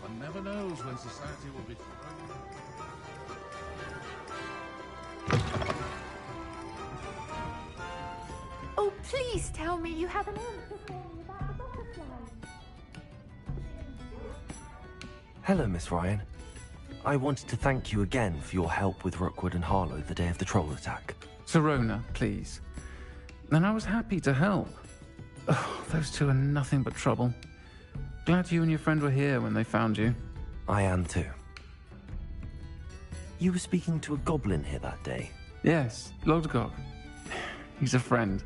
One never knows when society will be Oh, please tell me you have an answer for me about the butterfly. Hello, Miss Ryan. I wanted to thank you again for your help with Rookwood and Harlow the day of the troll attack. Sirona, please. And I was happy to help. Oh, those two are nothing but trouble. Glad you and your friend were here when they found you. I am too. You were speaking to a goblin here that day? Yes, Lodgok. He's a friend.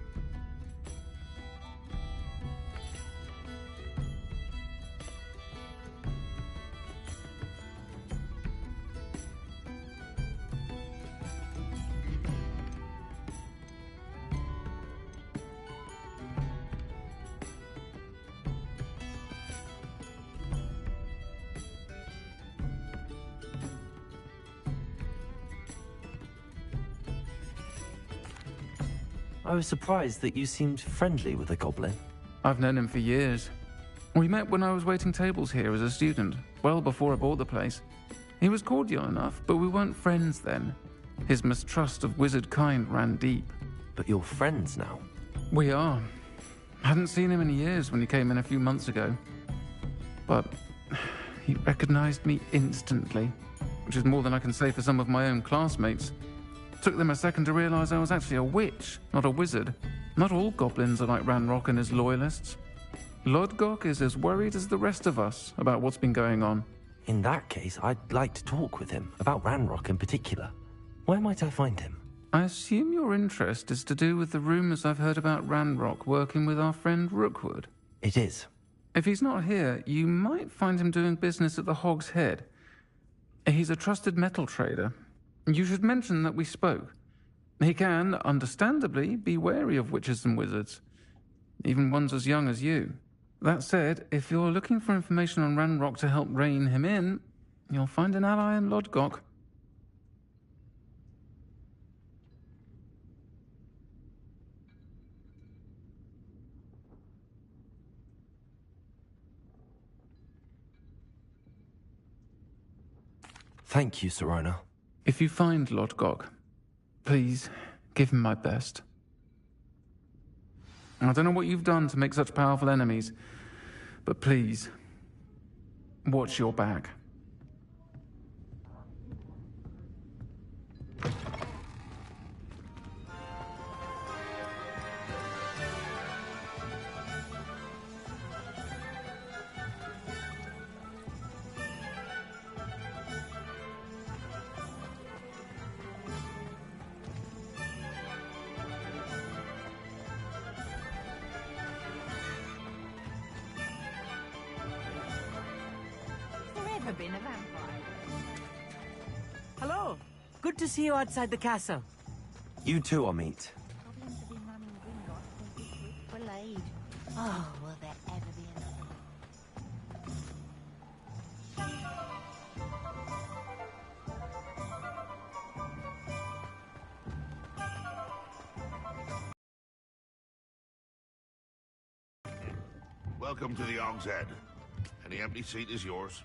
I was surprised that you seemed friendly with the goblin. I've known him for years. We met when I was waiting tables here as a student, well before I bought the place. He was cordial enough, but we weren't friends then. His mistrust of wizard kind ran deep. But you're friends now? We are. Hadn't seen him in years when he came in a few months ago. But he recognized me instantly, which is more than I can say for some of my own classmates. Took them a second to realize I was actually a witch, not a wizard. Not all goblins are like Ranrock and his loyalists. Lodgok is as worried as the rest of us about what's been going on. In that case, I'd like to talk with him, about Ranrock in particular. Where might I find him? I assume your interest is to do with the rumors I've heard about Ranrock working with our friend Rookwood. It is. If he's not here, you might find him doing business at the Hog's Head. He's a trusted metal trader. You should mention that we spoke. He can, understandably, be wary of witches and wizards, even ones as young as you. That said, if you're looking for information on Ranrock to help rein him in, you'll find an ally in Lodgok. Thank you, Sirona. If you find Lodgok, please give him my best. I don't know what you've done to make such powerful enemies, but please, watch your back. Been a vampire. Hello. Good to see you outside the castle. You too, Hogsmeat. Goblins have been running Gringotts since this group were laid. Oh, will there ever be another? Welcome to the Hog's Head. Any empty seat is yours.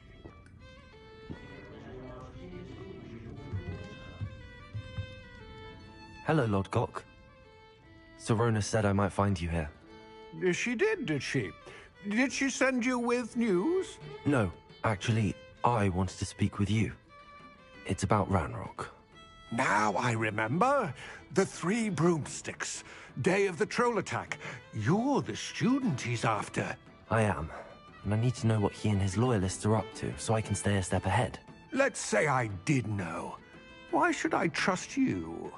Hello, Lodgok. Sirona said I might find you here. She did she? Did she send you with news? No, actually, I wanted to speak with you. It's about Ranrock. Now I remember. The 3 broomsticks. Day of the troll attack. You're the student he's after. I am, and I need to know what he and his loyalists are up to so I can stay a step ahead. Let's say I did know. Why should I trust you?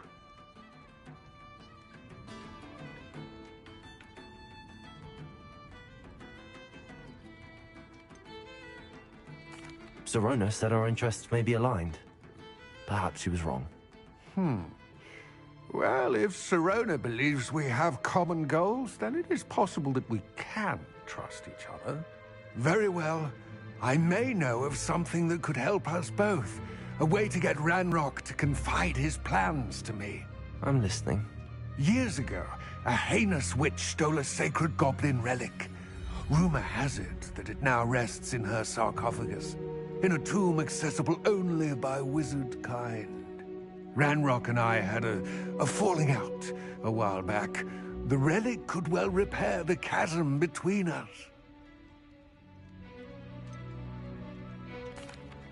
Sirona said our interests may be aligned. Perhaps she was wrong. Well, if Sirona believes we have common goals, then it is possible that we can trust each other. Very well. I may know of something that could help us both. A way to get Ranrock to confide his plans to me. I'm listening. Years ago, a heinous witch stole a sacred goblin relic. Rumor has it that it now rests in her sarcophagus, in a tomb accessible only by wizard kind. Ranrock and I had a falling out a while back. The relic could well repair the chasm between us.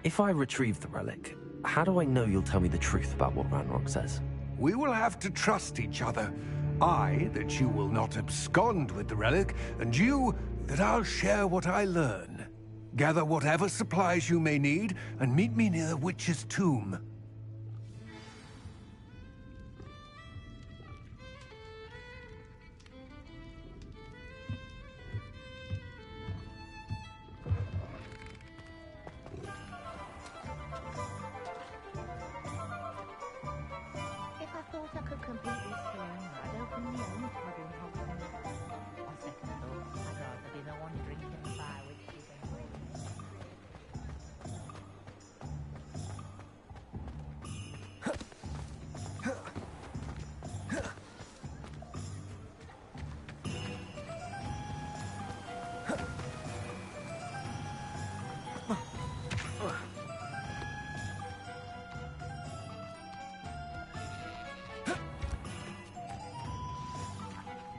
If I retrieve the relic, how do I know you'll tell me the truth about what Ranrock says? We will have to trust each other. I, that you will not abscond with the relic, and you, that I'll share what I learn. Gather whatever supplies you may need, and meet me near the witch's tomb. If I thought I could complete this hearing, I'd open my own pub in Hogsmeat. On second thought, I'd rather be the one drinking the fire with sugar.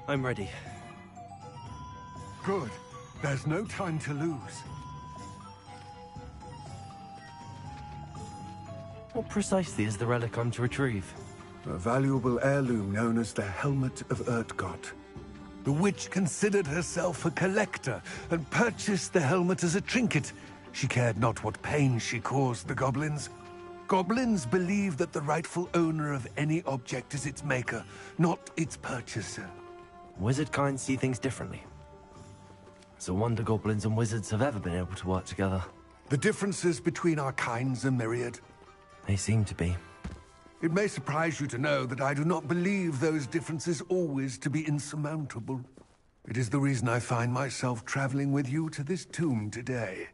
I'm ready. Good. There's no time to lose. What precisely is the relic I'm to retrieve? A valuable heirloom known as the Helmet of Urtgott. The witch considered herself a collector and purchased the helmet as a trinket. She cared not what pain she caused the goblins. Goblins believe that the rightful owner of any object is its maker, not its purchaser. Wizard kind see things differently. It's a wonder goblins and wizards have ever been able to work together. The differences between our kinds are myriad. They seem to be. It may surprise you to know that I do not believe those differences always to be insurmountable. It is the reason I find myself traveling with you to this tomb today.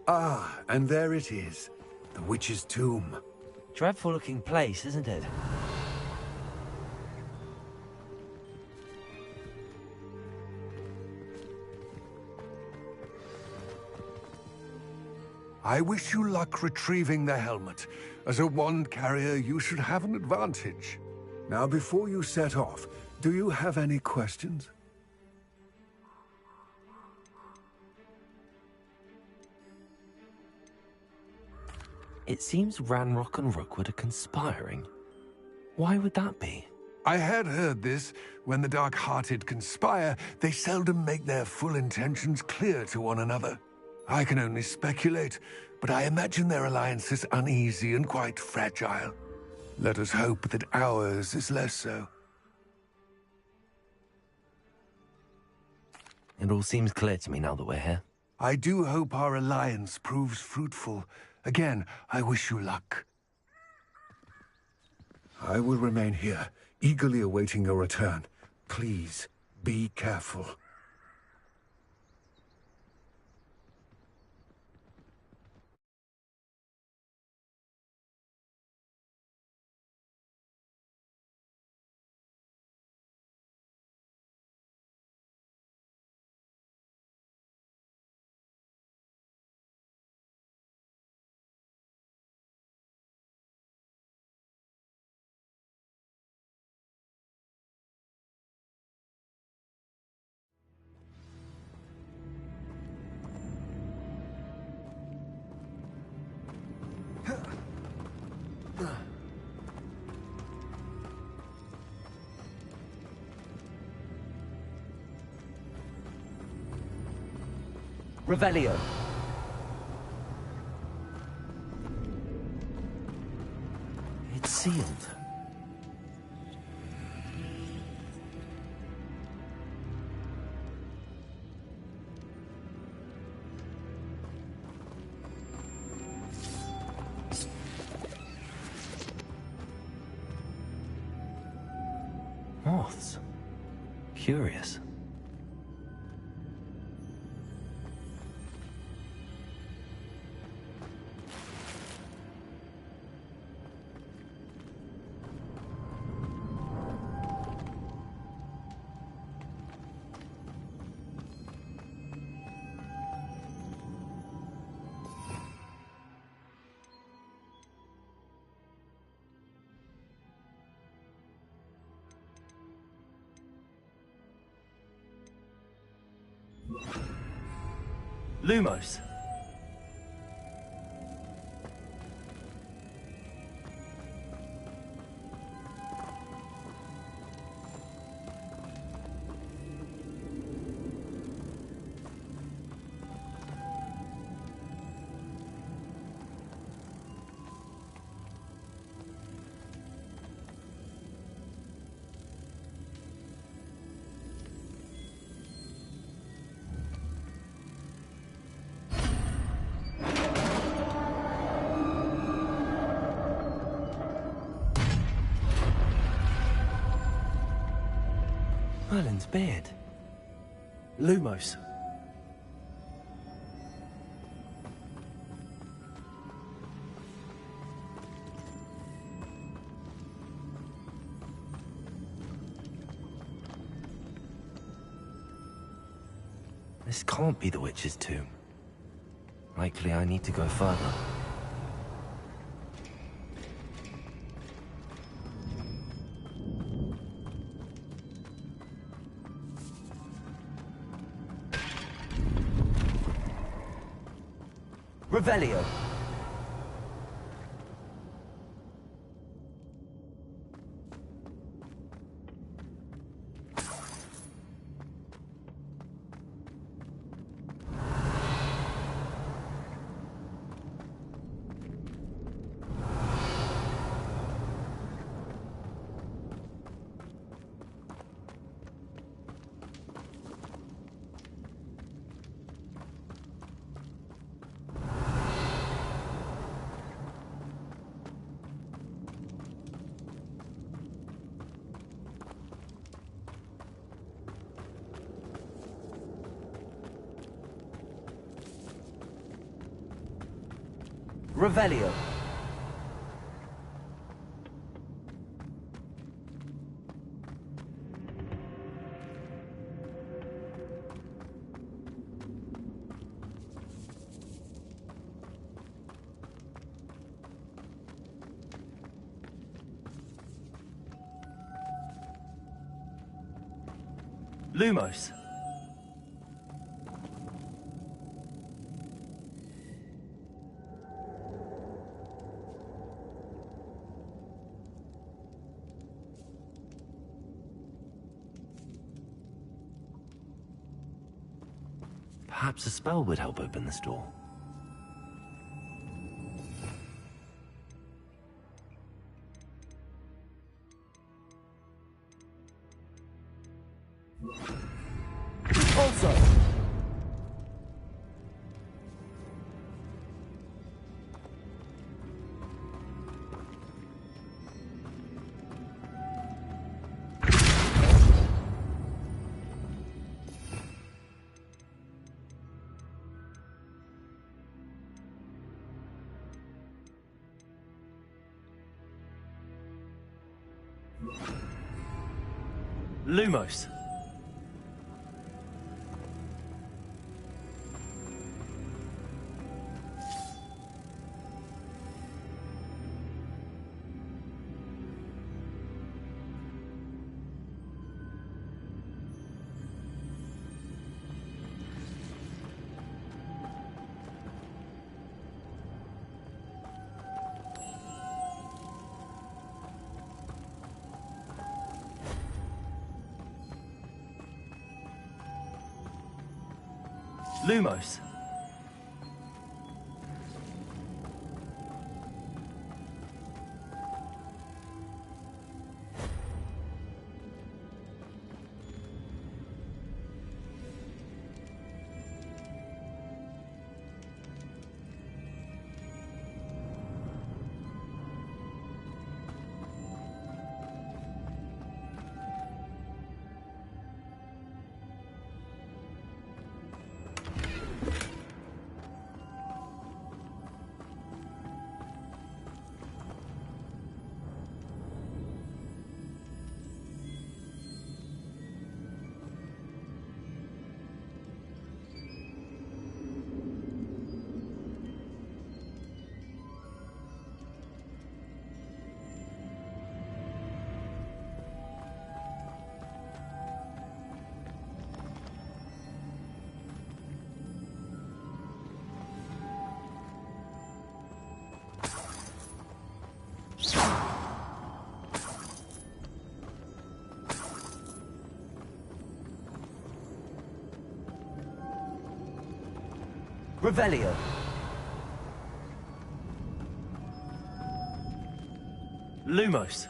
Ah, and there it is. The witch's tomb. Dreadful looking place, isn't it? I wish you luck retrieving the helmet. As a wand carrier, you should have an advantage. Now, before you set off, do you have any questions? It seems Ranrock and Rookwood are conspiring. Why would that be? I had heard this. When the dark-hearted conspire, they seldom make their full intentions clear to one another. I can only speculate, but I imagine their alliance is uneasy and quite fragile. Let us hope that ours is less so. It all seems clear to me now that we're here. I do hope our alliance proves fruitful. Again, I wish you luck. I will remain here, eagerly awaiting your return. Please, be careful. Revelio. It's sealed. Moths. Curious. Lumos. Merlin's beard. Lumos. This can't be the witch's tomb. Likely I need to go further. Revelio. Revelio. Lumos. Perhaps a spell would help open this door. Also, Lumos. Lumos. Revelio. Lumos.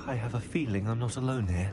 I have a feeling I'm not alone here.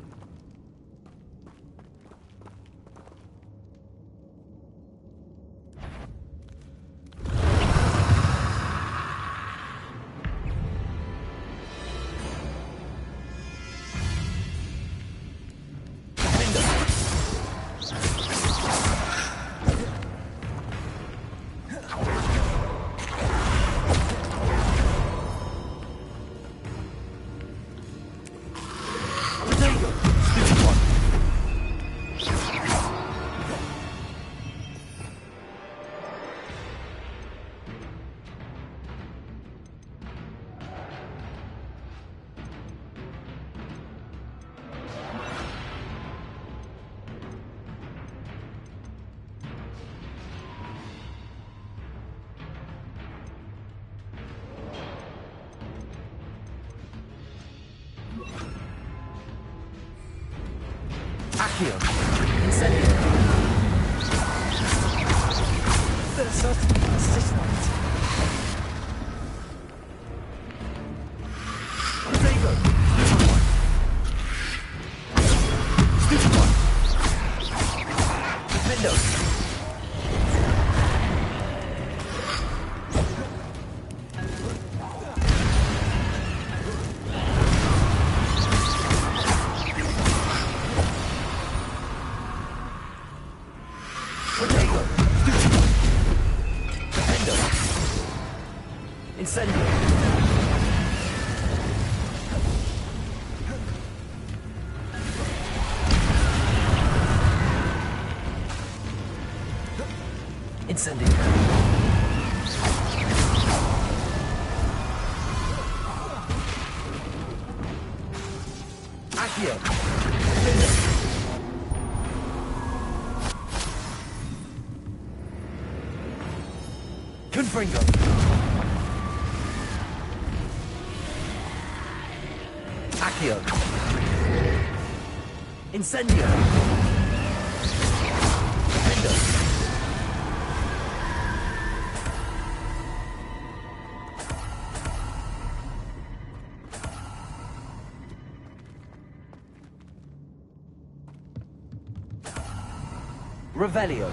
Accio. Incendio. Protego. Stupid one. Defendo. Incendio. Incendio. Accio. Confringo. Accio. Incendio. Defendo. Revelio.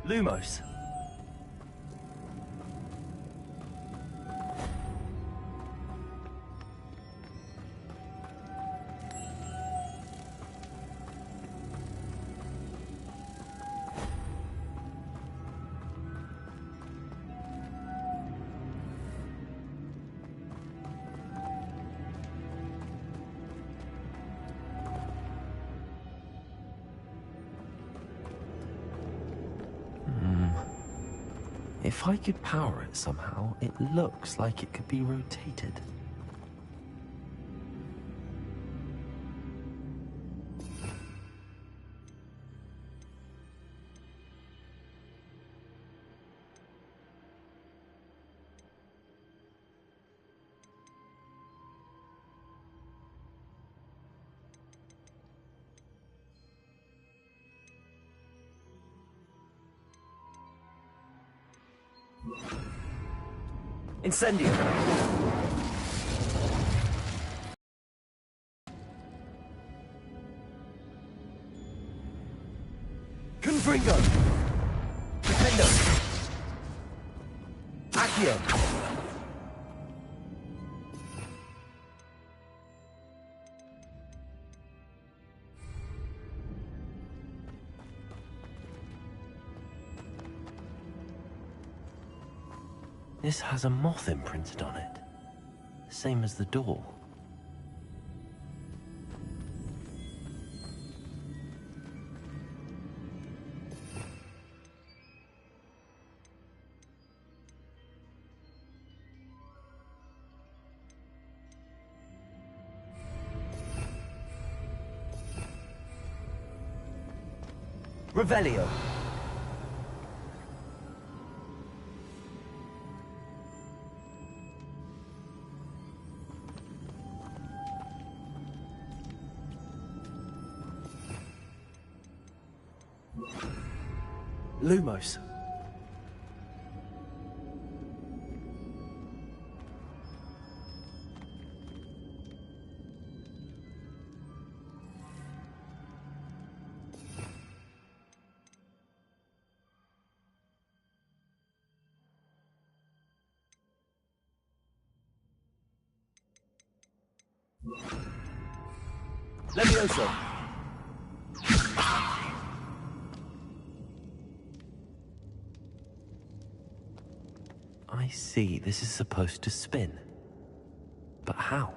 Lumos. If I could power it somehow, it looks like it could be rotated. Incendio! Confringo! Defendo! Accio! This has a moth imprinted on it. Same as the door. Revelio. Lumos. Levioso. I see, this is supposed to spin. But how?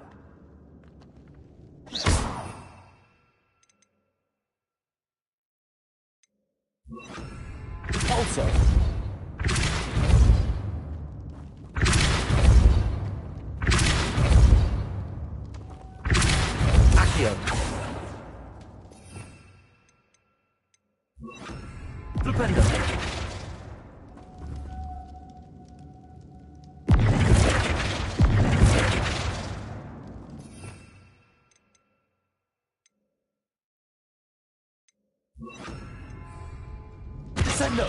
Also. Accio. Flipendo. Descendo!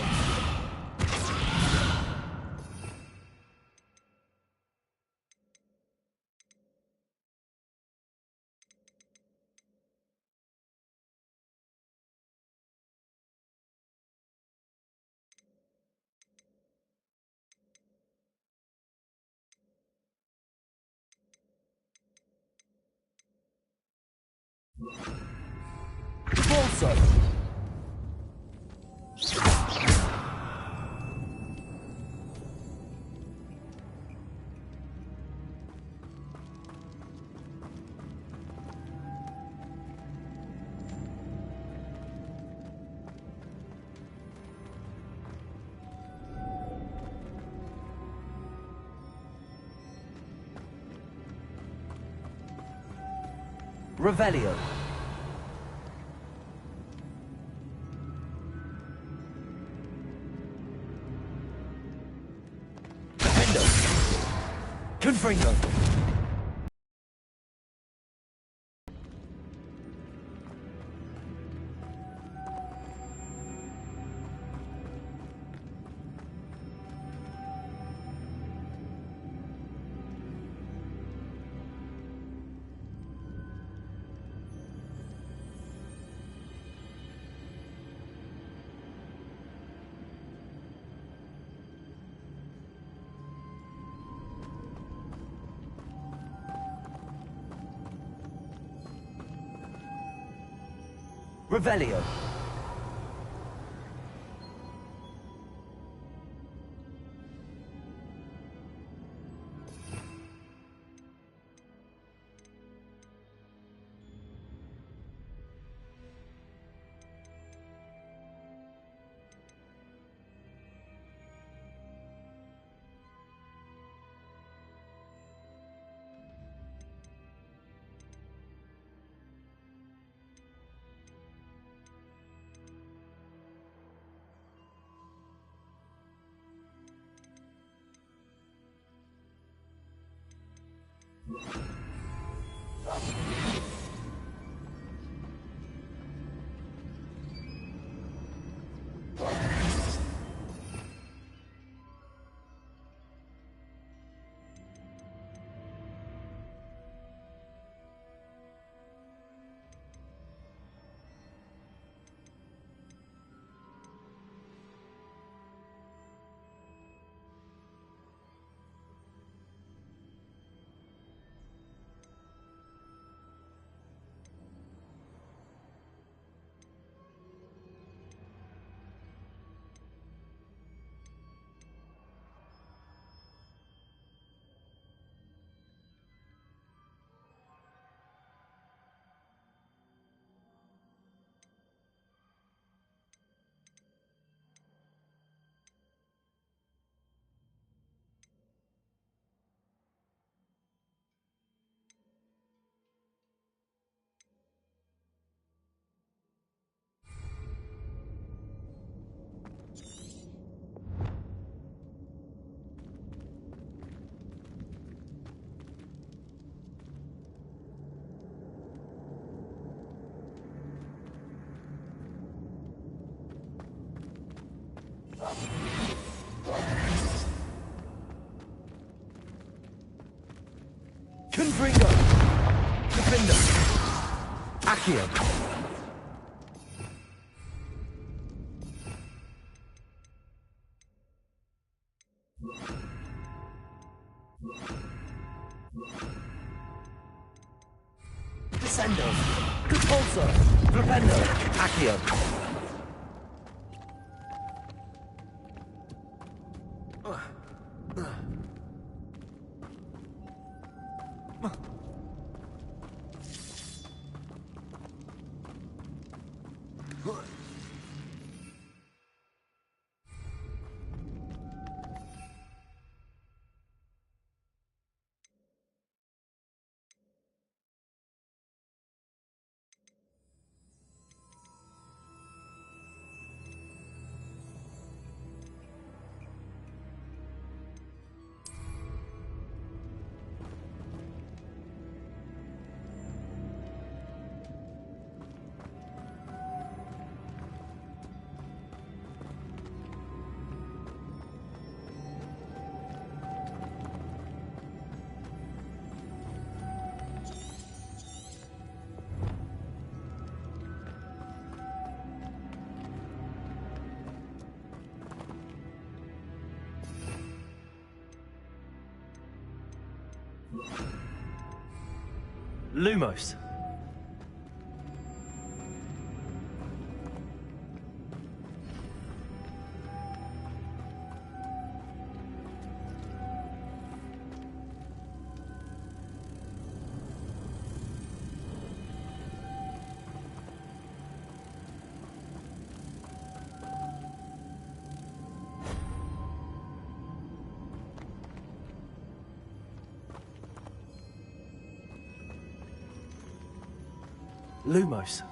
Bolso! Revelio. Defendo. Confringo. Revelio. Confringo. Defender. Accio. Descendo. Repulsor. Flipendo. Accio. Lumos. Lumos.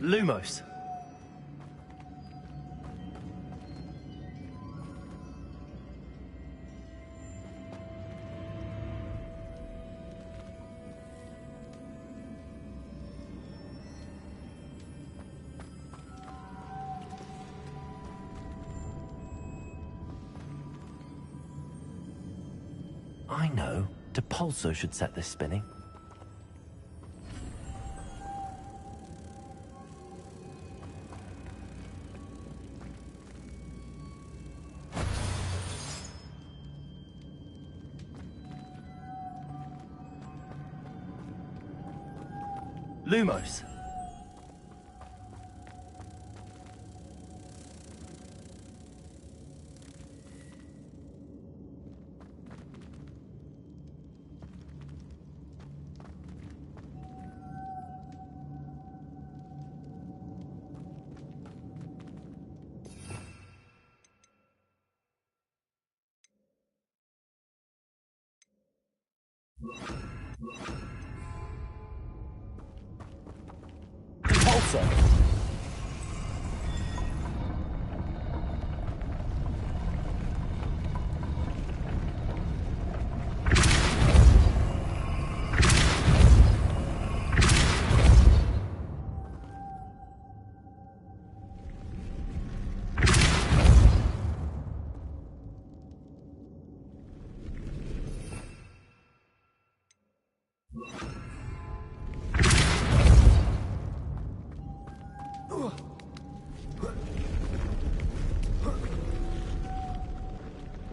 Lumos. I know. Depulso should set this spinning. Lumos. Depulso.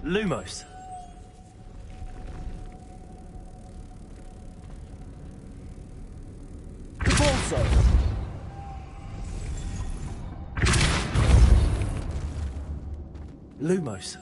Lumos. Depulso. Lumos.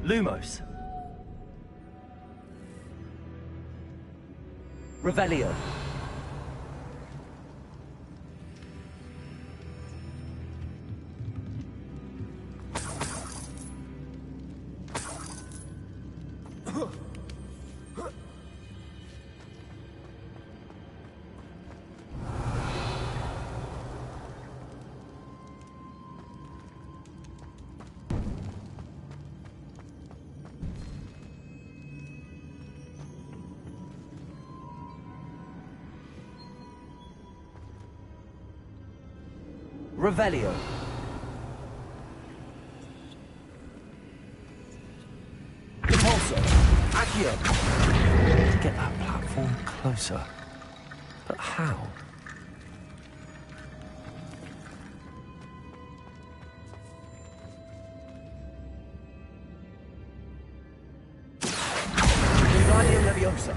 Lumos. Revelio. Revelio. Depulso. Accio. Get that platform closer. But how? Wingardium Leviosa.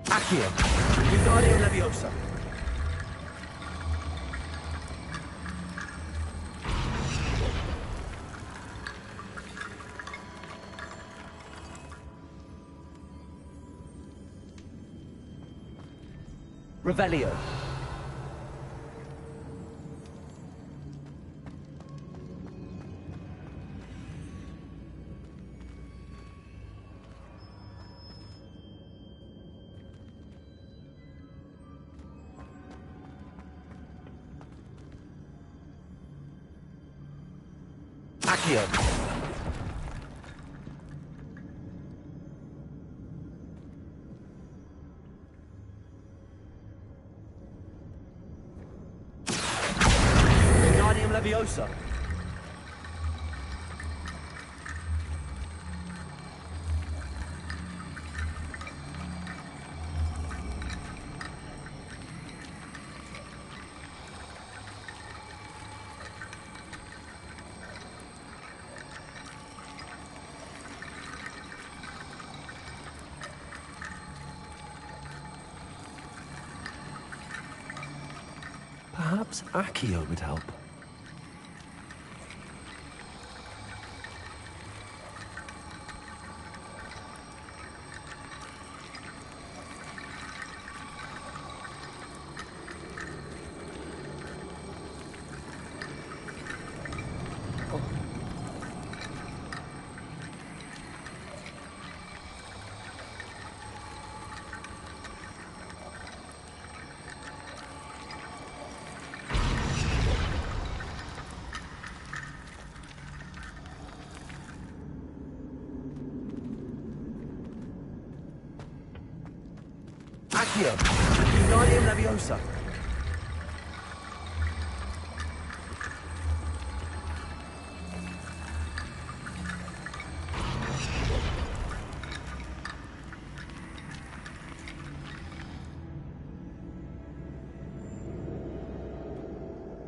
Accio. Wingardium Leviosa. Revelio. Accio. Wingardium Leviosa. Perhaps Accio would help. Accio! Wingardium Leviosa!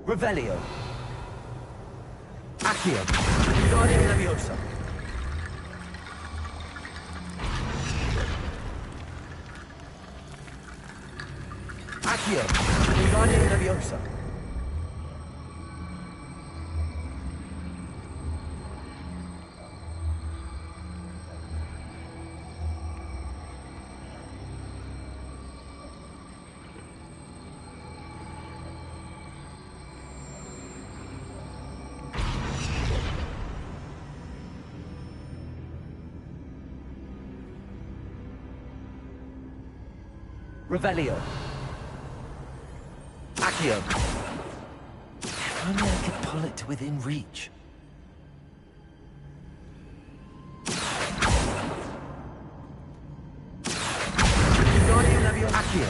Revelio! Accio! Wingardium Leviosa! Accio! Wingardium Leviosa! Revelio! Accio! If only I could pull it to within reach. Wingardium Leviosa! Accio!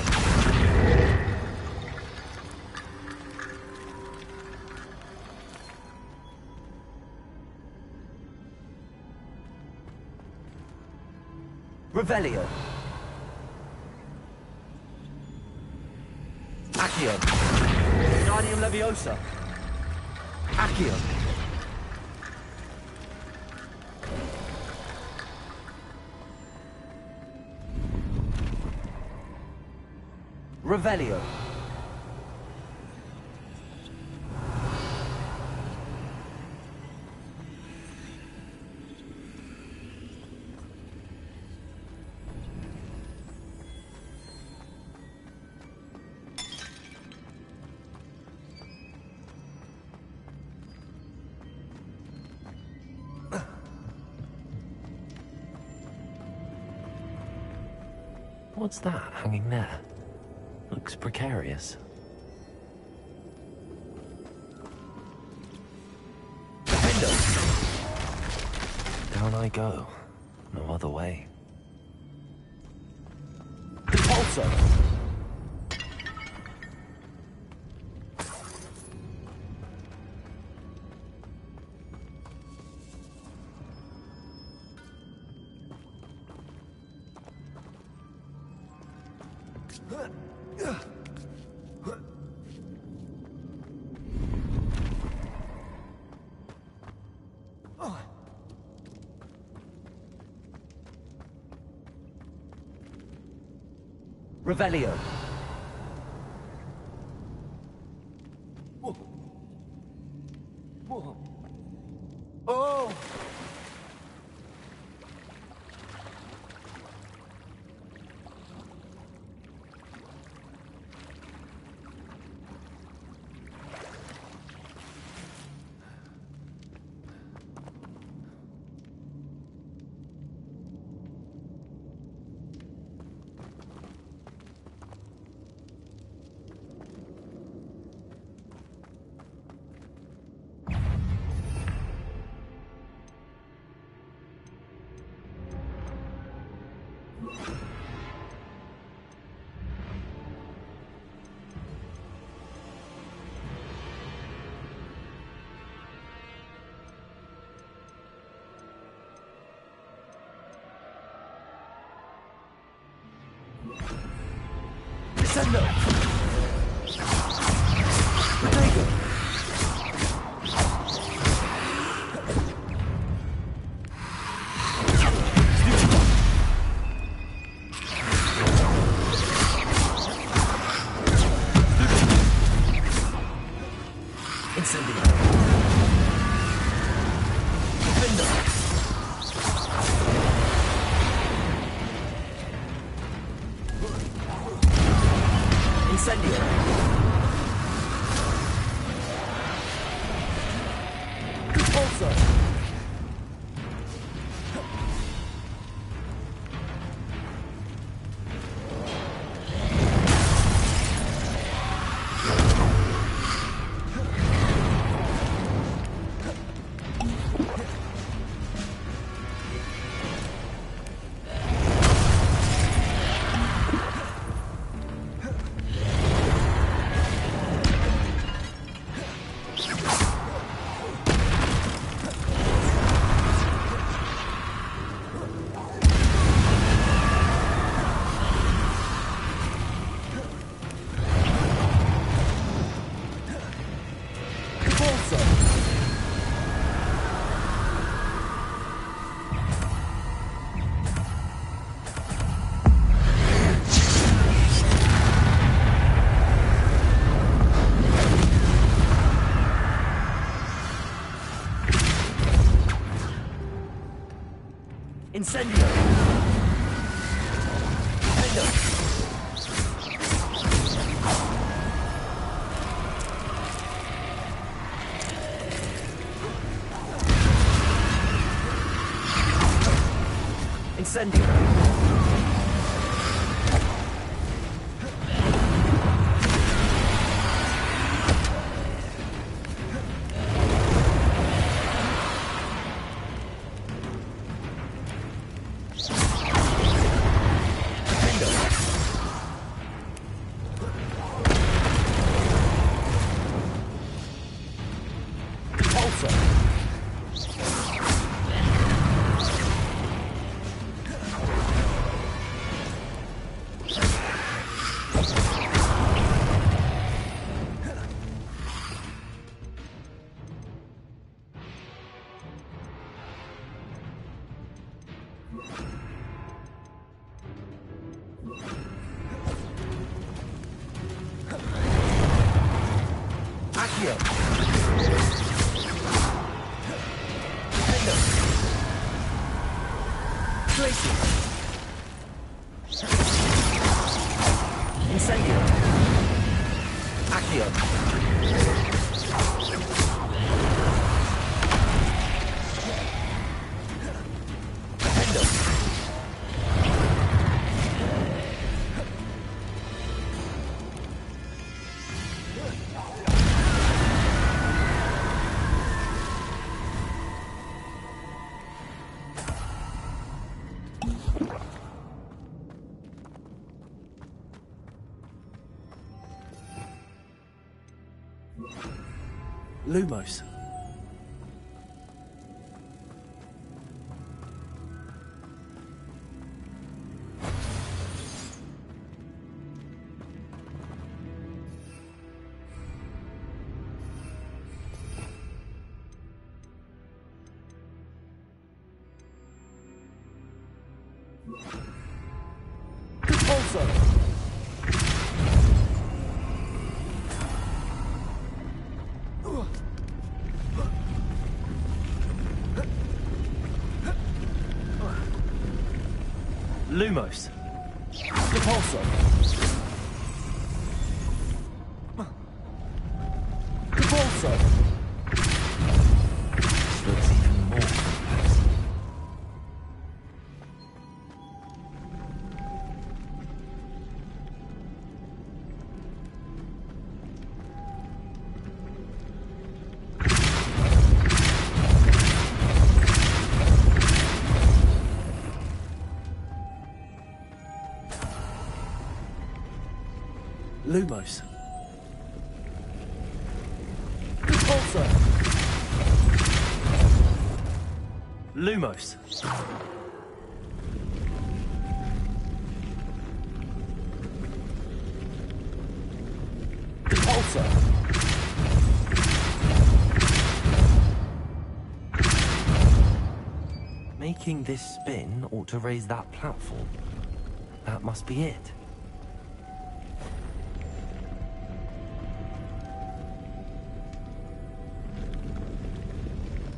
Revelio! Accio! Wingardium Leviosa! Accio! Revelio! What's that hanging there? Looks precarious. Down I go. No other way. Repulsor! Revelio! Oh! Descendo! Protego! Incendio. Defender. Incendio. Repulsor. Incendio! Defender! Incendio! Lumos. Lumos. Repulsor. Repulsor. Looks even more complex. Lumos. Repulsor. Lumos. Repulsor. Making this spin ought to raise that platform. That must be it.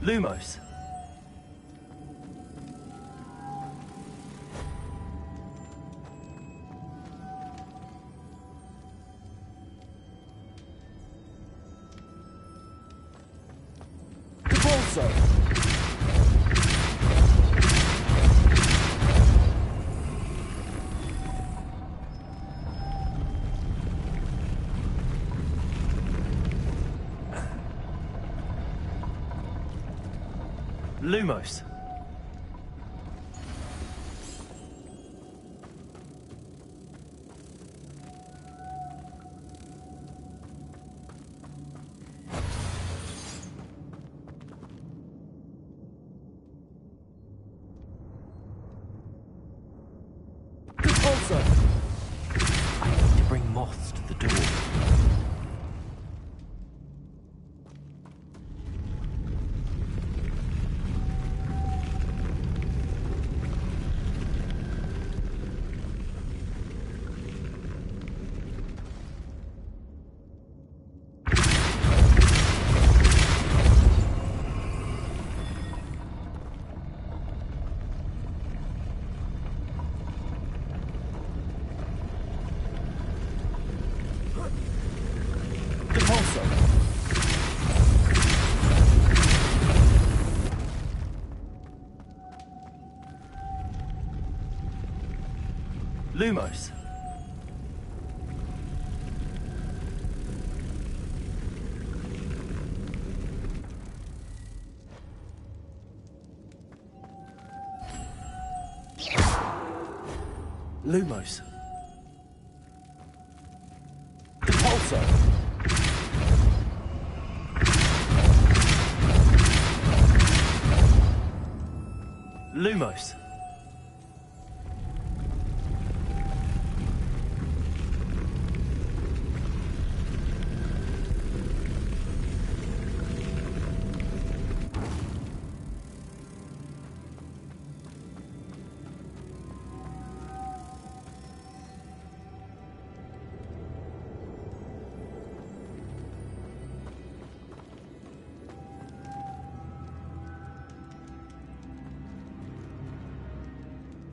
Lumos. Repulsor. Lumos. Repulsor. I need to bring moths to the door. Repulsor. Lumos. Lumos. Repulsor. Lumos.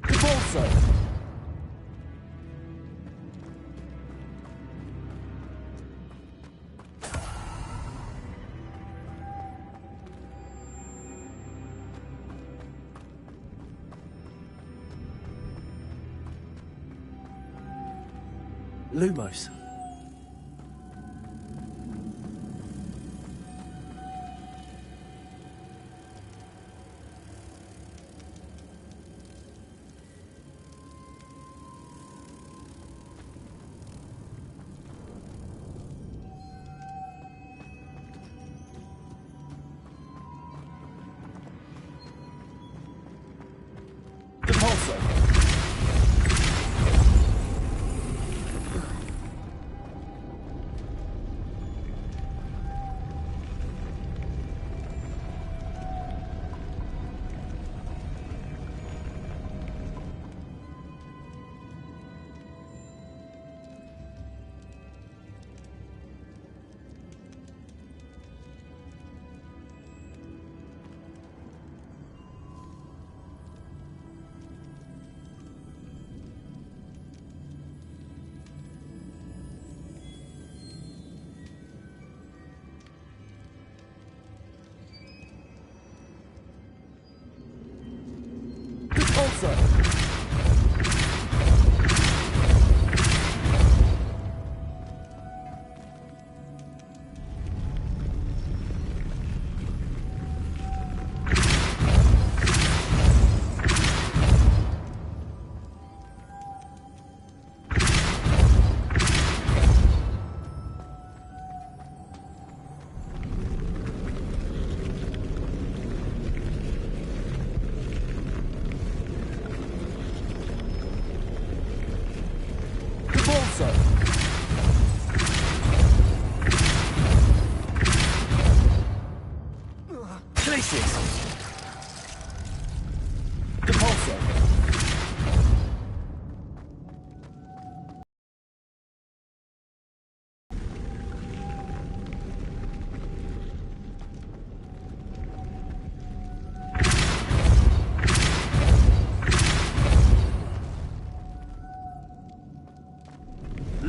Repulsor. Lumos. Repulsor.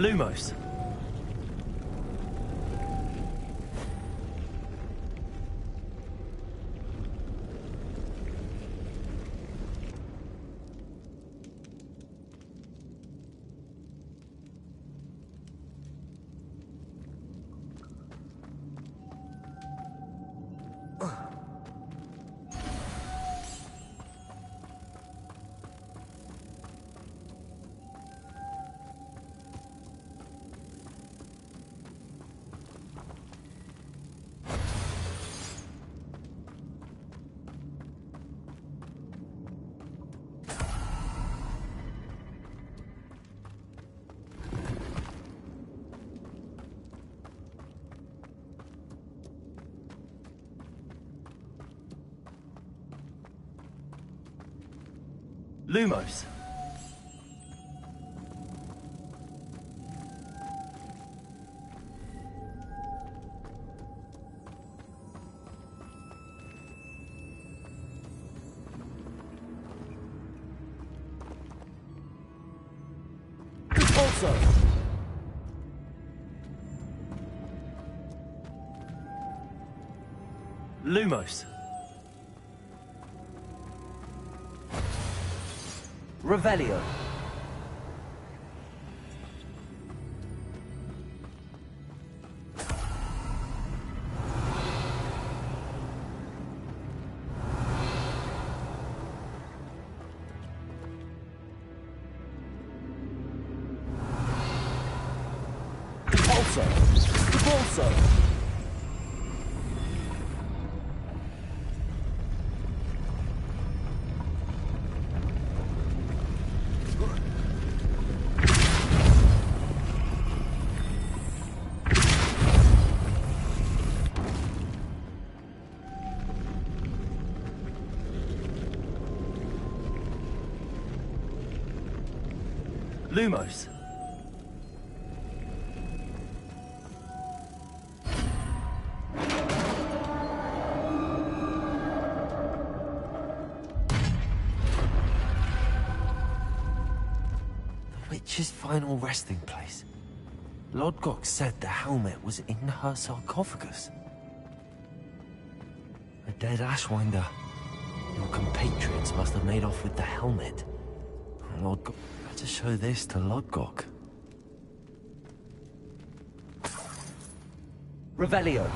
Lumos. Lumos. Repulsor. Lumos. Revelio. Repulsor. Repulsor. Lumos. The witch's final resting place. Lodgok said the helmet was in her sarcophagus. A dead Ashwinder. Your compatriots must have made off with the helmet. Lodgok, better show this to Lodgok. Revelio.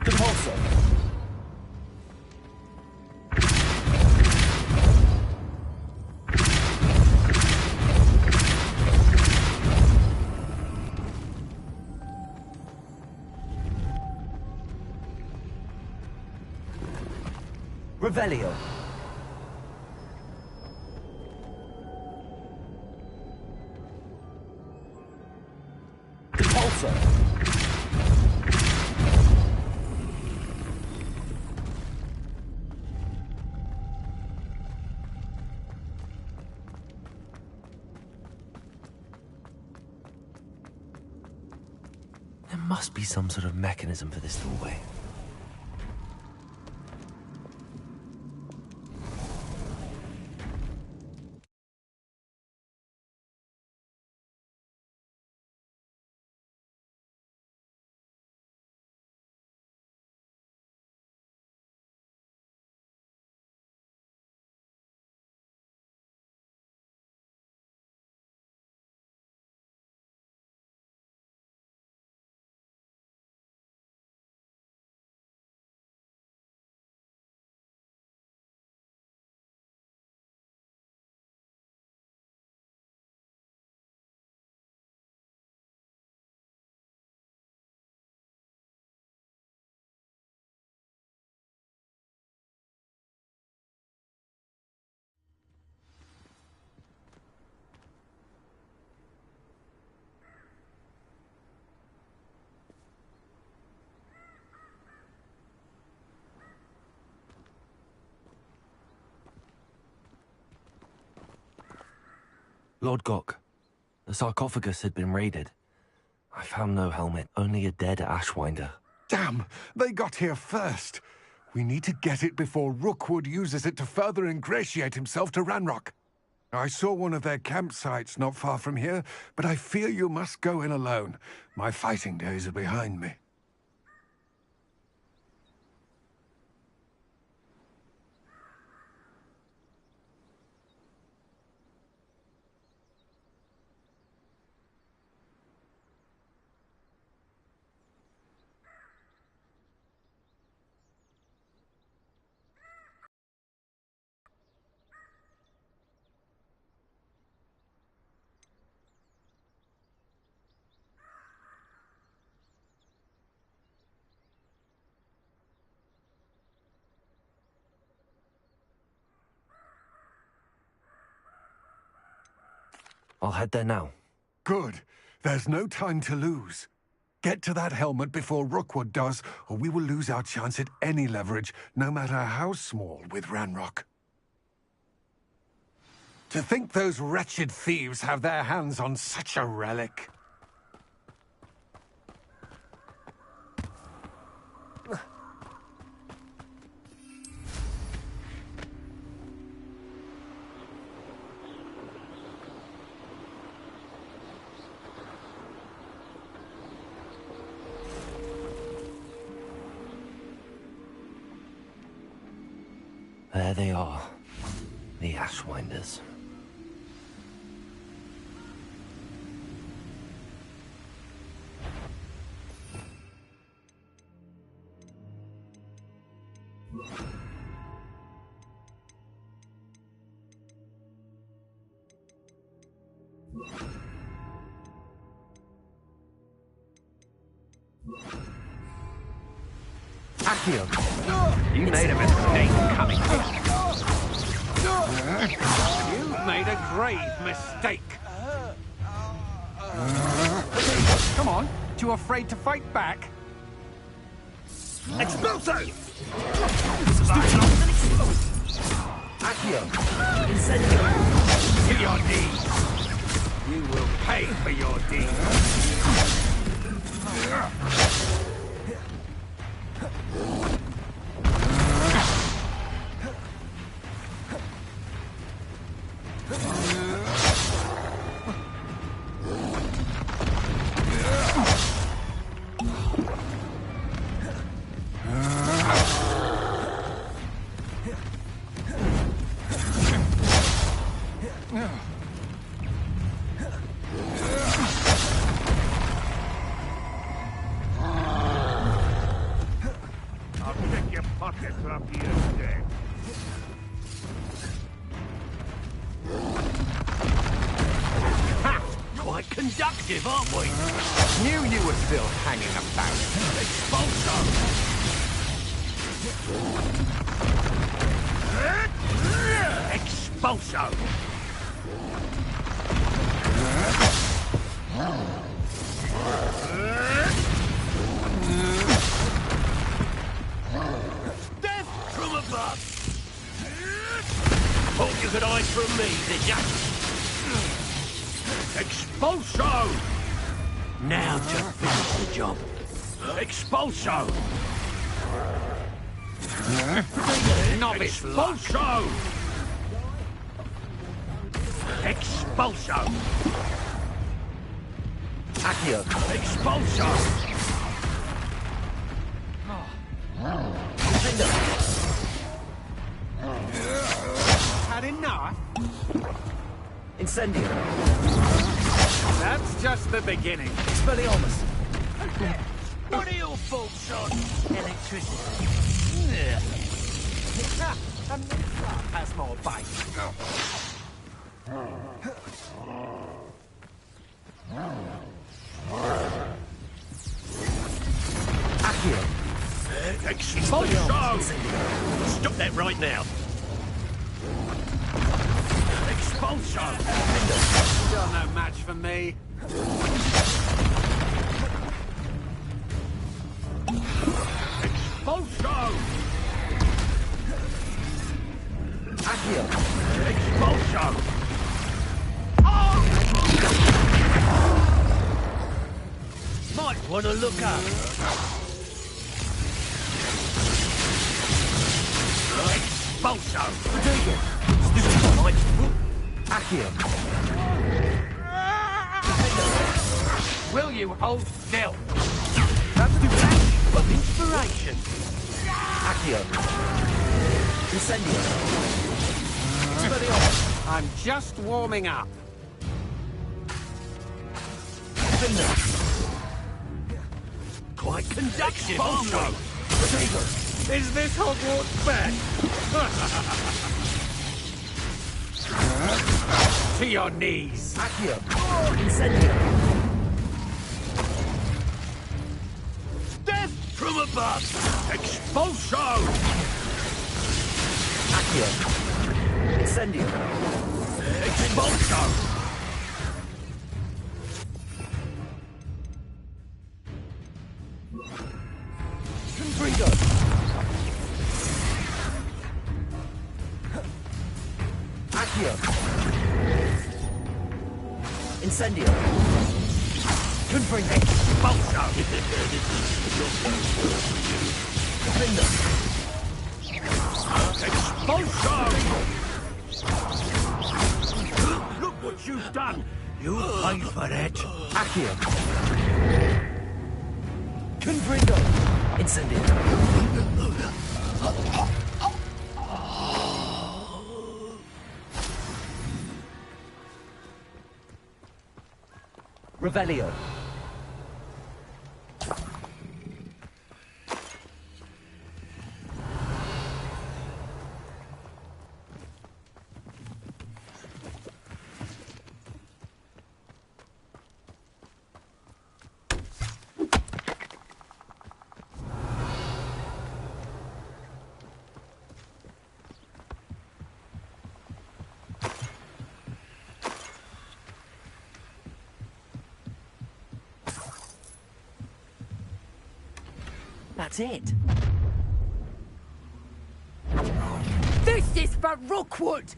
Repulsor. Revelio. Repulsor. There must be some sort of mechanism for this doorway. Lord Gok, the sarcophagus had been raided. I found no helmet, only a dead Ashwinder. Damn! They got here first. We need to get it before Rookwood uses it to further ingratiate himself to Ranrock. I saw one of their campsites not far from here, but I fear you must go in alone. My fighting days are behind me. I'll head there now. Good. There's no time to lose. Get to that helmet before Rookwood does, or we will lose our chance at any leverage, no matter how small, with Ranrock. To think those wretched thieves have their hands on such a relic. There they are, the Ashwinders. Accio, you made a mistake coming here. You've made a grave mistake. Come on, too afraid to fight back? Expulso! Accio, incendio. To your deeds. You will pay for your deeds. Conductive, aren't we? Knew you were still hanging about. Expulso! Expulso! Death from above! Thought you could hide from me, did ya? Expulso! Now to finish the job. Expulso! Novice Expulso! Expulso! Accio! Expulso! Had enough? Incendio! That's just the beginning. Expelliarmus! What are your faults on? Electricity. A mid-flop has more bite. Accio! Expulso! Stop that right now. Expulso! You're no match for me. Expulso! Accio! Expulso! Oh! Wanna look up? Expulso! Accio. Will you hold still? That's the flash of inspiration. Accio. Incendio. I'm just warming up. Quite conductive, aren't we? Is this Hogwarts back? To your knees. Accio. Incendio. Death from above! Expulso! Accio. Incendio. Expulso! Confringo. Accio. Incendio. Confringo. Expulso! Defender. Expulso! Look what you've done! You pay for that! Accio. Confringo. Incendio. Revelio. That's it. This is for Rookwood!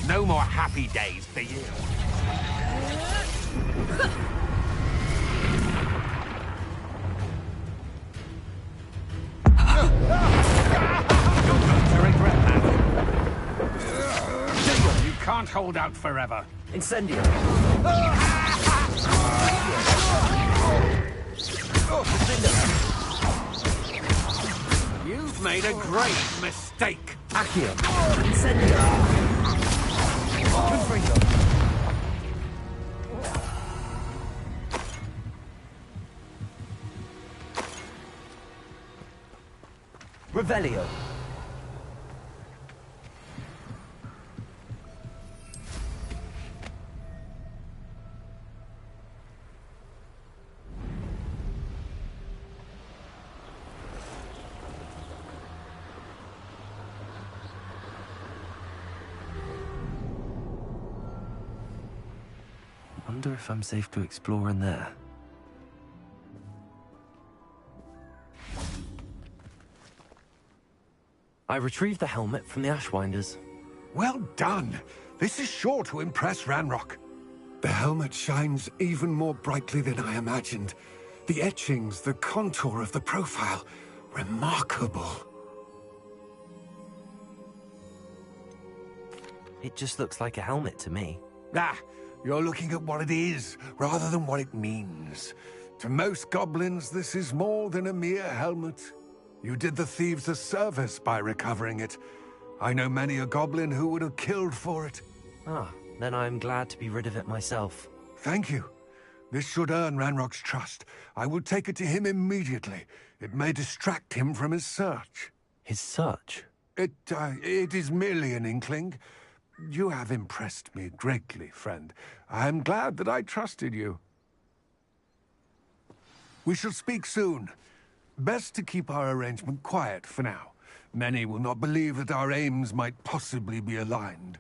No more happy days for you. You're going to regret that. You can't hold out forever. Incendio. You've made a great mistake. Accio. Incendio. Confringo. Revelio. Wonder if I'm safe to explore in there. I retrieved the helmet from the Ashwinders. Well done. This is sure to impress Ranrock. The helmet shines even more brightly than I imagined. The etchings, the contour of the profile. Remarkable. It just looks like a helmet to me. Ah, you're looking at what it is, rather than what it means. To most goblins, this is more than a mere helmet. You did the thieves a service by recovering it. I know many a goblin who would have killed for it. Ah, then I'm glad to be rid of it myself. Thank you. This should earn Ranrock's trust. I will take it to him immediately. It may distract him from his search. His search? It is merely an inkling. You have impressed me greatly, friend. I am glad that I trusted you. We shall speak soon. Best to keep our arrangement quiet for now. Many will not believe that our aims might possibly be aligned.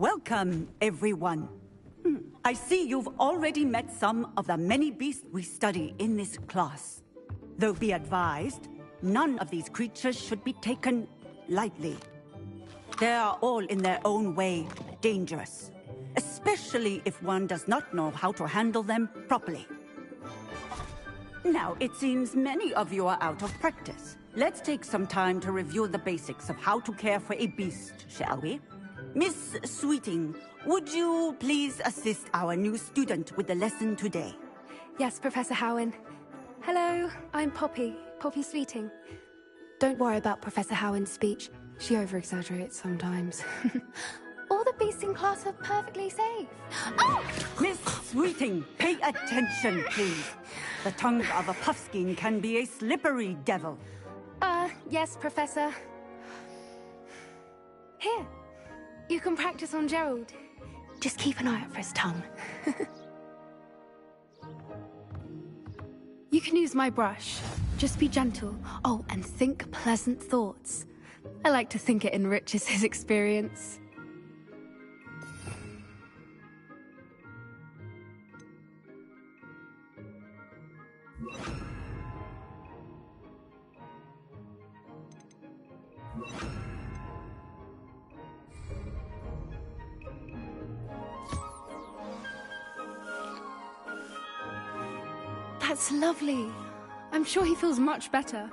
Welcome, everyone. I see you've already met some of the many beasts we study in this class. Though be advised, none of these creatures should be taken lightly. They are all in their own way dangerous, especially if one does not know how to handle them properly. Now, it seems many of you are out of practice. Let's take some time to review the basics of how to care for a beast, shall we? Miss Sweeting, would you please assist our new student with the lesson today? Yes, Professor Howen. Hello, I'm Poppy Sweeting. Don't worry about Professor Howen's speech. She over-exaggerates sometimes. All the beasts in class are perfectly safe. Oh! Miss Sweeting, pay attention, please. The tongue of a puffskein can be a slippery devil. Yes, Professor. Here, you can practice on Gerald. Just keep an eye out for his tongue. You can use my brush. Just be gentle. Oh, and think pleasant thoughts. I like to think it enriches his experience. That's lovely. I'm sure he feels much better.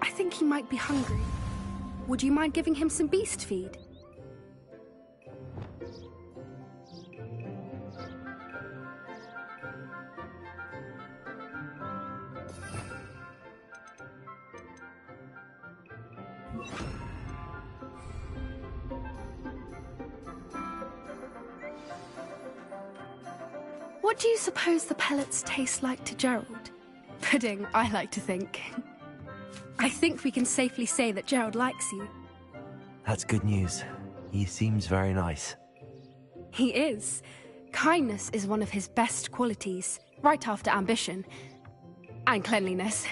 I think he might be hungry. Would you mind giving him some beast feed? What do you suppose the pellets taste like to Gerald? Pudding, I like to think. I think we can safely say that Gerald likes you. That's good news. He seems very nice. He is. Kindness is one of his best qualities, right after ambition. And cleanliness.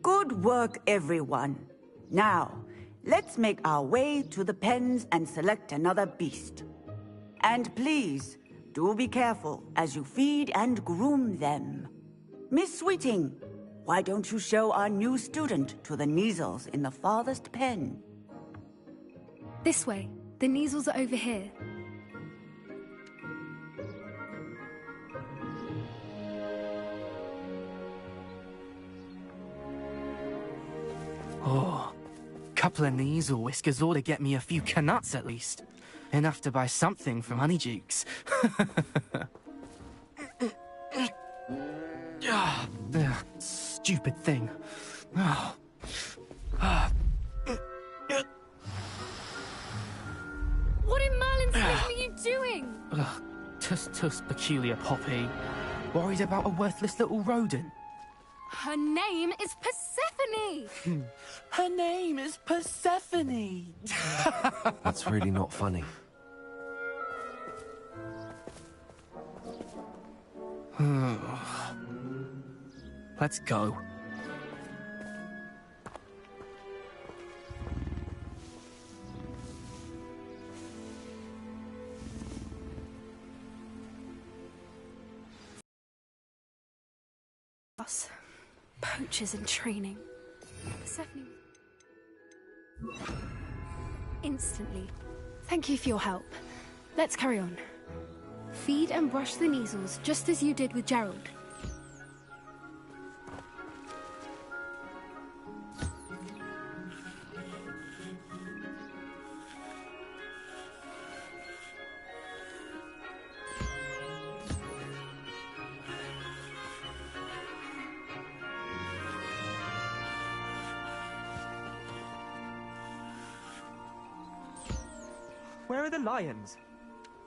Good work, everyone. Now, let's make our way to the pens and select another beast. And please, do be careful as you feed and groom them. Miss Sweeting, why don't you show our new student to the Kneazles in the farthest pen? This way. The Kneazles are over here. Oh, couple of Kneazle whiskers ought to get me a few canuts at least. Enough to buy something from Honeydukes. Stupid thing. Oh. What in Merlin's name are you doing? Tuss, peculiar Poppy. Worried about a worthless little rodent. Her name is Persephone! Her name is Persephone! That's really not funny. Let's go. Us. Poachers in training. Persephone. Instantly. Thank you for your help. Let's carry on. Feed and brush the Kneazles just as you did with Gerald. Where are the lions?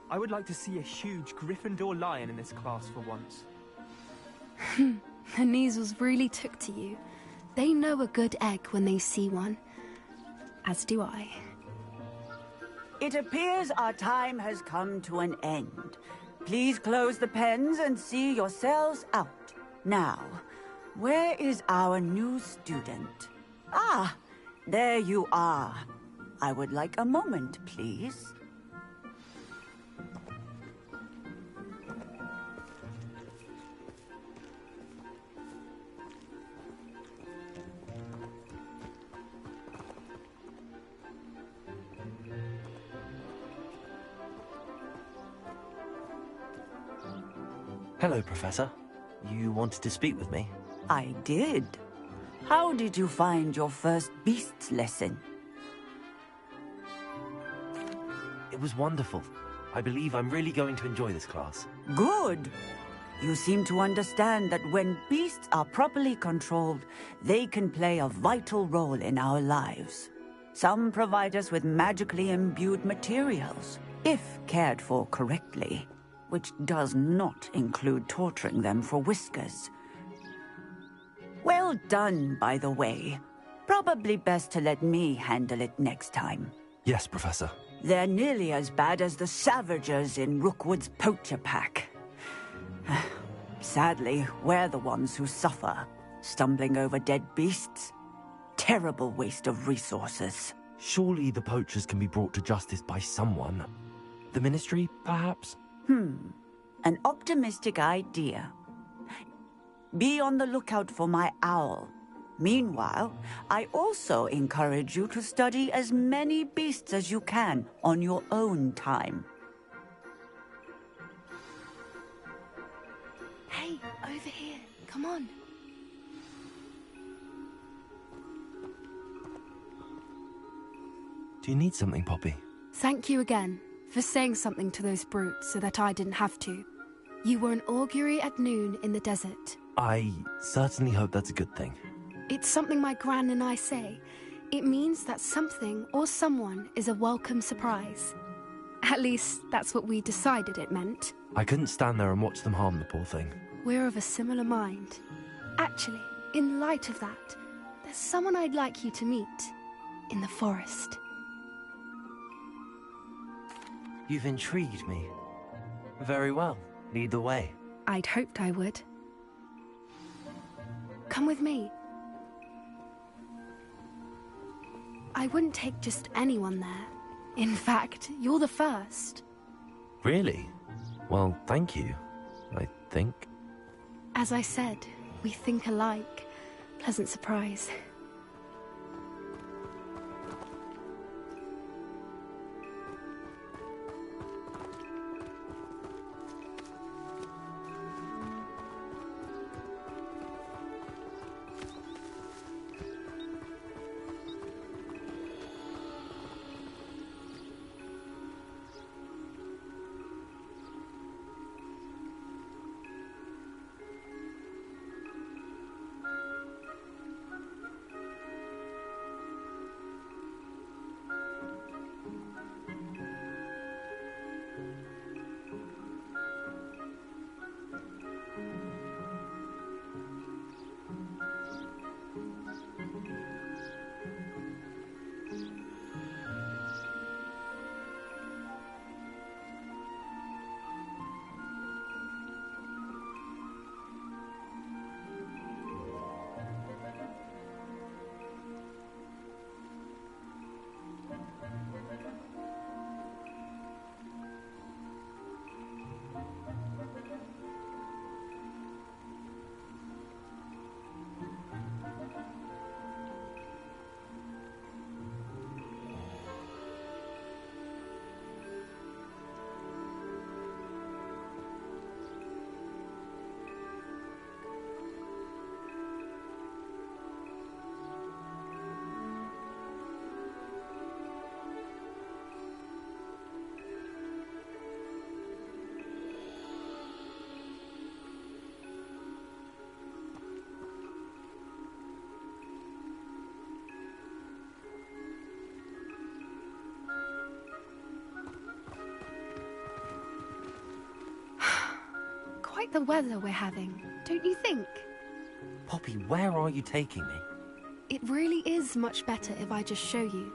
I would like to see a huge Gryffindor lion in this class for once. The Kneazles really took to you. They know a good egg when they see one. As do I. It appears our time has come to an end. Please close the pens and see yourselves out. Now, where is our new student? Ah, there you are. I would like a moment, please. Hello, Professor. You wanted to speak with me? I did. How did you find your first beasts lesson? It was wonderful. I believe I'm really going to enjoy this class. Good. You seem to understand that when beasts are properly controlled, they can play a vital role in our lives. Some provide us with magically imbued materials, if cared for correctly, which does not include torturing them for whiskers. Well done, by the way. Probably best to let me handle it next time. Yes, Professor. They're nearly as bad as the Savagers in Rookwood's poacher pack. Sadly, we're the ones who suffer, stumbling over dead beasts. Terrible waste of resources. Surely the poachers can be brought to justice by someone. The Ministry, perhaps? An optimistic idea. Be on the lookout for my owl. Meanwhile, I also encourage you to study as many beasts as you can on your own time. Hey, over here. Come on. Do you need something, Poppy? Thank you again for saying something to those brutes so that I didn't have to. You were an augury at noon in the desert. I certainly hope that's a good thing. It's something my gran and I say. It means that something or someone is a welcome surprise. At least, that's what we decided it meant. I couldn't stand there and watch them harm the poor thing. We're of a similar mind. Actually, in light of that, there's someone I'd like you to meet. In the forest. You've intrigued me. Very well. Lead the way. I'd hoped I would. Come with me. I wouldn't take just anyone there. In fact, you're the first. Really? Well, thank you, I think. As I said, we think alike. Pleasant surprise. Quite the weather we're having, don't you think? Poppy, where are you taking me? It really is much better if I just show you.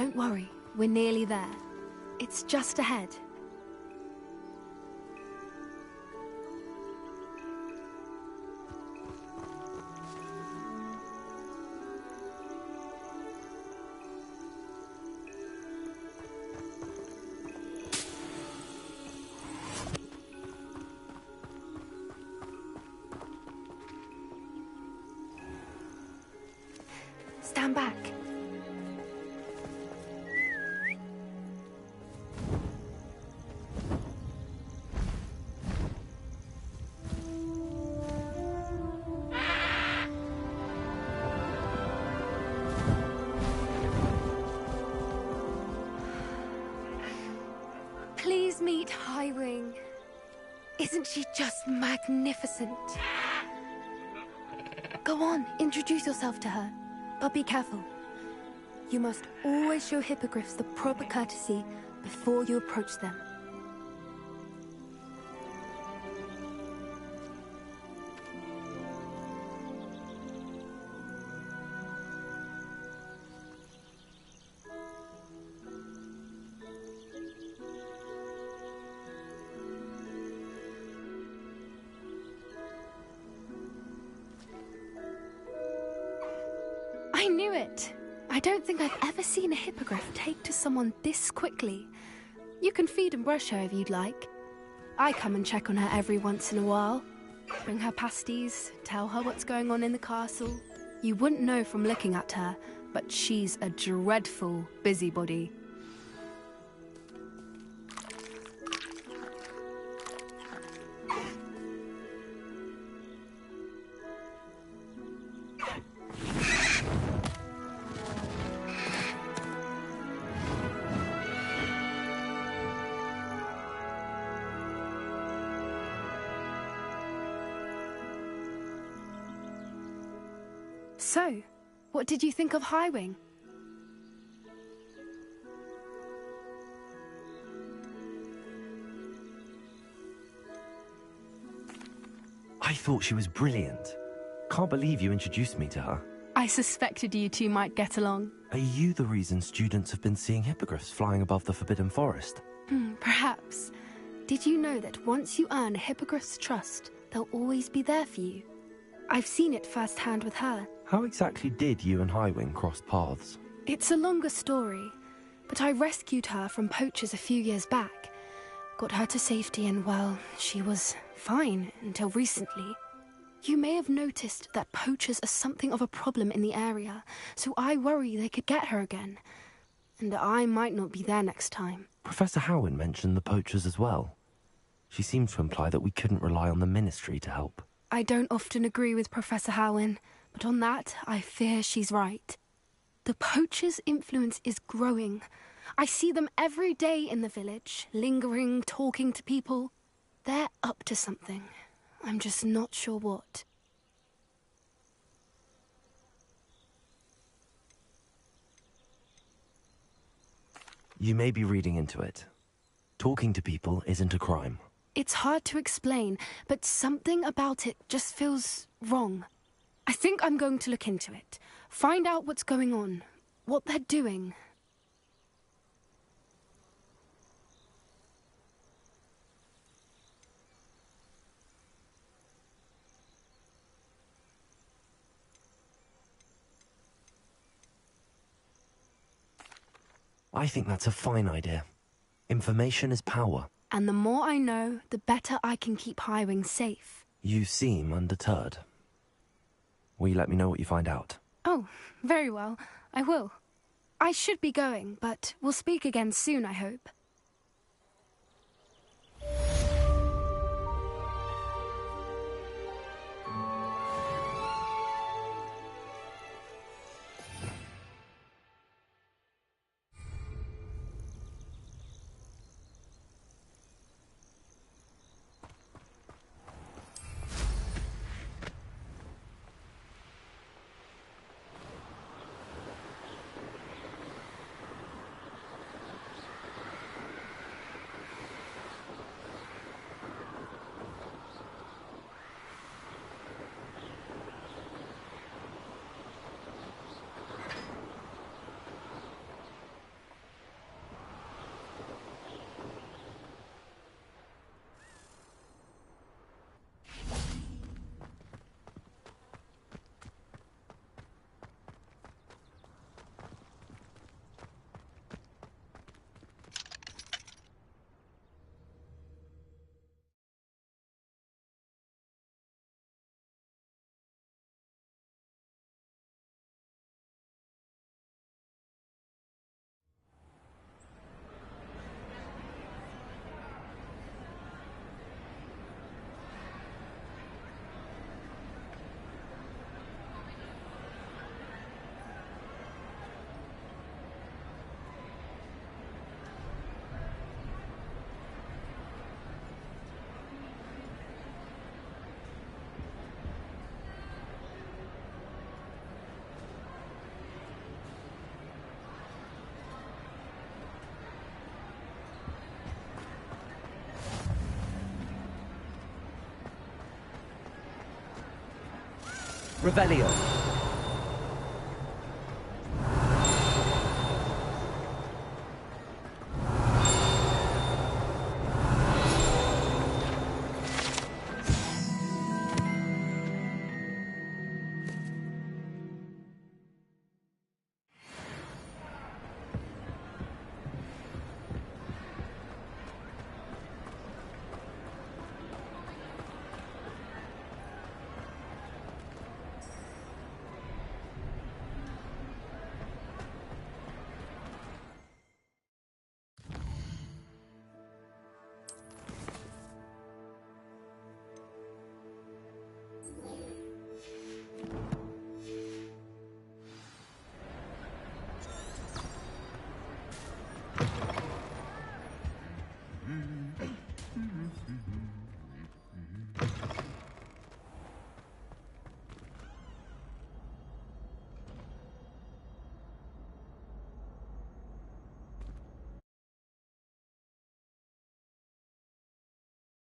Don't worry, we're nearly there. It's just ahead. Stand back. Please meet Highwing. Isn't she just magnificent? Go on, introduce yourself to her. But be careful. You must always show hippogriffs the proper courtesy before you approach them. I knew it! I don't think I've ever seen a hippogriff take to someone this quickly. You can feed and brush her if you'd like. I come and check on her every once in a while. Bring her pasties, tell her what's going on in the castle. You wouldn't know from looking at her, but she's a dreadful busybody. So, what did you think of Highwing? I thought she was brilliant. Can't believe you introduced me to her. I suspected you two might get along. Are you the reason students have been seeing hippogriffs flying above the Forbidden Forest? Perhaps. Did you know that once you earn a hippogriff's trust, they'll always be there for you? I've seen it firsthand with her. How exactly did you and Highwing cross paths? It's a longer story, but I rescued her from poachers a few years back. Got her to safety and, well, she was fine until recently. You may have noticed that poachers are something of a problem in the area, so I worry they could get her again. And I might not be there next time. Professor Howen mentioned the poachers as well. She seemed to imply that we couldn't rely on the Ministry to help. I don't often agree with Professor Howen, but on that, I fear she's right. The poachers' influence is growing. I see them every day in the village, lingering, talking to people. They're up to something. I'm just not sure what. You may be reading into it. Talking to people isn't a crime. It's hard to explain, but something about it just feels wrong. I think I'm going to look into it. Find out what's going on, what they're doing. I think that's a fine idea. Information is power. And the more I know, the better I can keep Highwing safe. You seem undeterred. Will you let me know what you find out? Oh, very well. I will. I should be going, but we'll speak again soon, I hope. Revelio.